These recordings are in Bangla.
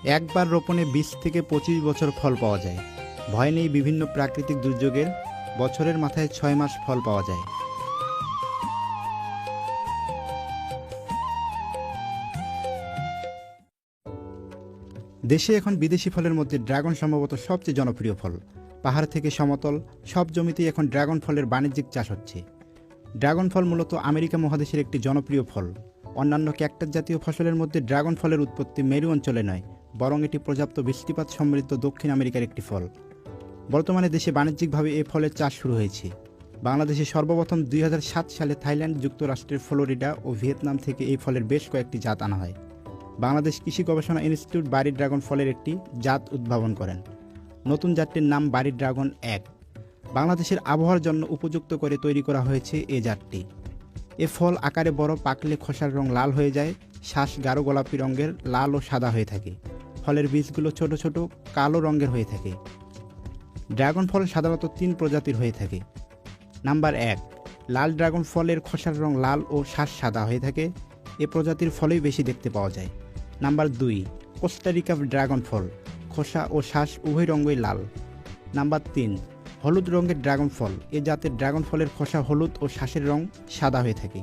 একবার রোপণে ২০ থেকে ২৫ বছর ফল পাওয়া যায়। ভয় নেই বিভিন্ন প্রাকৃতিক দুর্যোগের, বছরের মাথায় ৬ মাস ফল পাওয়া যায়। দেশে এখন বিদেশি ফলের মধ্যে ড্রাগন সম্ভবত সবচেয়ে জনপ্রিয় ফল। পাহাড় থেকে সমতল সব জমিতেই এখন ড্রাগন ফলের বাণিজ্যিক চাষ হচ্ছে। ড্রাগন ফল মূলত আমেরিকা মহাদেশের একটি জনপ্রিয় ফল। অন্যান্য ক্যাকটাস জাতীয় ফসলের মধ্যে ড্রাগন ফলের উৎপত্তি মেরু অঞ্চলে নয়, বরং এটি পর্যাপ্ত বৃষ্টিপাত সমৃদ্ধ দক্ষিণ আমেরিকার একটি ফল। বর্তমানে দেশে বাণিজ্যিকভাবে এই ফলের চাষ শুরু হয়েছে। বাংলাদেশে সর্বপ্রথম ২০০৭ সালে থাইল্যান্ড, যুক্তরাষ্ট্রের ফ্লোরিডা ও ভিয়েতনাম থেকে এই ফলের বেশ কয়েকটি জাত আনা হয়। বাংলাদেশ কৃষি গবেষণা ইনস্টিটিউট বাড়ি ড্রাগন ফলের একটি জাত উদ্ভাবন করেন। নতুন জাতটির নাম বাড়ি ড্রাগন ১। বাংলাদেশের আবহাওয়ার জন্য উপযুক্ত করে তৈরি করা হয়েছে এ জাতটি। এ ফল আকারে বড়, পাকলে খোসার রং লাল হয়ে যায়, শ্বাস গাঢ় গোলাপি রঙের, লাল ও সাদা হয়ে থাকে। ফলের বীজগুলো ছোট ছোট কালো রঙের হয়ে থাকে। ড্রাগন ফল সাধারণত ৩ প্রজাতির হয়ে থাকে। নাম্বার ১, লাল ড্রাগন ফলের খোসার রং লাল ও শ্বাস সাদা হয়ে থাকে। এ প্রজাতির ফলেই বেশি দেখতে পাওয়া যায়। নাম্বার ২, কোস্টারিকা ড্রাগন ফল, খোসা ও শ্বাস উভয় রঙই লাল। নাম্বার ৩, হলুদ রঙের ড্রাগন ফল। এ জাতের ড্রাগন ফলের খোসা হলুদ ও শ্বাসের রং সাদা হয়ে থাকে।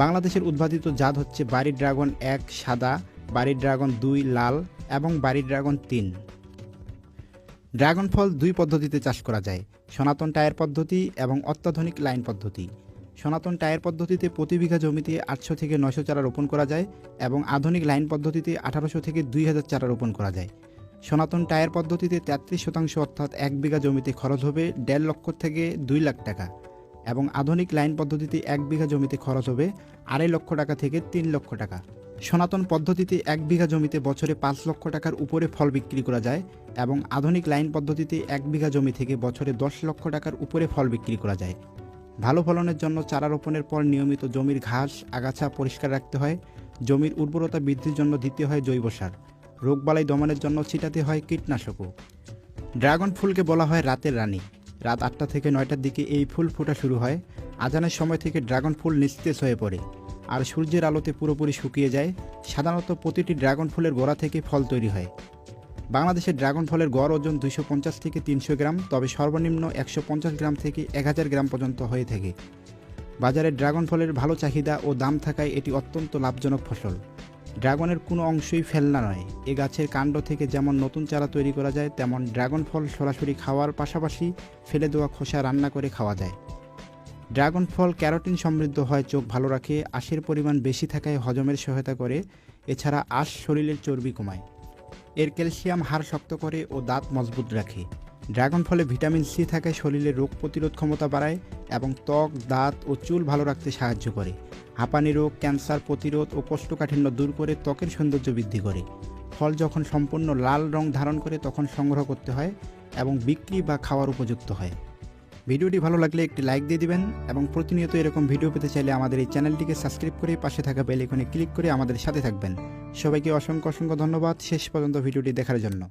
বাংলাদেশের উদ্ভাবিত জাত হচ্ছে বাড়ি ড্রাগন ১ সাদা, বাড়ি ড্রাগন ২ লাল এবং বাড়ি ড্রাগন ৩। ড্রাগন ফল ২ পদ্ধতিতে চাষ করা যায়: সনাতন টায়ার পদ্ধতি এবং অত্যাধুনিক লাইন পদ্ধতি। সনাতন টায়ার পদ্ধতিতে প্রতি বিঘা জমিতে ৮০০ থেকে ৯০০ চারা রোপণ করা যায় এবং আধুনিক লাইন পদ্ধতিতে ১৮০০ থেকে ২০০০ চারা রোপণ করা যায়। সনাতন টায়ার পদ্ধতিতে ৩৩% অর্থাৎ ১ বিঘা জমিতে খরচ হবে ১.৫ লক্ষ থেকে ২ লাখ টাকা এবং আধুনিক লাইন পদ্ধতিতে ১ বিঘা জমিতে খরচ হবে ২.৫ লক্ষ টাকা থেকে ৩ লক্ষ টাকা। সনাতন পদ্ধতিতে ১ বিঘা জমিতে বছরে ৫ লক্ষ টাকার উপরে ফল বিক্রি করা যায় এবং আধুনিক লাইন পদ্ধতিতে ১ বিঘা জমি থেকে বছরে ১০ লক্ষ টাকার উপরে ফল বিক্রি করা যায়। ভালো ফলনের জন্য চারা রোপণের পর নিয়মিত জমির ঘাস, আগাছা পরিষ্কার রাখতে হয়। জমির উর্বরতা বৃদ্ধির জন্য দিতে হয় জৈব সার। রোগবালাই দমনের জন্য ছিটাতে হয় কীটনাশকও। ড্রাগন ফুলকে বলা হয় রাতের রানী। রাত ৮টা থেকে ৯টার দিকে এই ফুল ফোটা শুরু হয়। আজানের সময় থেকে ড্রাগন ফুল নিস্তেজ হয়ে পড়ে আর সূর্যের আলোতে পুরোপুরি শুকিয়ে যায়। সাধারণত প্রতিটি ড্রাগন ফুলের গোড়া থেকে ফল তৈরি হয়। বাংলাদেশের ড্রাগন ফলের গড় ওজন ২৫০ থেকে ৩০০ গ্রাম, তবে সর্বনিম্ন ১৫০ গ্রাম থেকে ১০০০ গ্রাম পর্যন্ত হয়ে থাকে। বাজারে ড্রাগন ফলের ভালো চাহিদা ও দাম থাকায় এটি অত্যন্ত লাভজনক ফসল। ড্রাগনের কোনো অংশই ফেলনা নয়। এ গাছের কাণ্ড থেকে যেমন নতুন চারা তৈরি করা যায়, তেমন ড্রাগন ফল সরাসরি খাওয়ার পাশাপাশি ফেলে দেওয়া খোসা রান্না করে খাওয়া যায়। ড্রাগন ফল ক্যারোটিন সমৃদ্ধ হয়, চোখ ভালো রাখে, আঁশের পরিমাণ বেশি থাকায় হজমের সহায়তা করে। এছাড়া আঁশ শরীরের চর্বি কমায়। এর ক্যালসিয়াম হাড় শক্ত করে ও দাঁত মজবুত রাখে। ড্রাগন ফলে ভিটামিন সি থাকায় শরীরের রোগ প্রতিরোধ ক্ষমতা বাড়ায় এবং ত্বক, দাঁত ও চুল ভালো রাখতে সাহায্য করে। হাঁপানি রোগ, ক্যান্সার প্রতিরোধ ও কোষ্ঠকাঠিন্য দূর করে ত্বকের সৌন্দর্য বৃদ্ধি করে। ফল যখন সম্পূর্ণ লাল রং ধারণ করে তখন সংগ্রহ করতে হয় এবং বিক্রি বা খাওয়ার উপযুক্ত হয়। ভিডিওটি ভালো লাগলে একটি লাইক দিয়ে দিবেন এবং প্রতিনিয়ত এরকম ভিডিও পেতে চাইলে আমাদের এই চ্যানেলটিকে সাবস্ক্রাইব করে পাশে থাকা বেল আইকনে ক্লিক করে আমাদের সাথে থাকবেন। সবাইকে অসংখ্য ধন্যবাদ শেষ পর্যন্ত ভিডিওটি দেখার জন্য।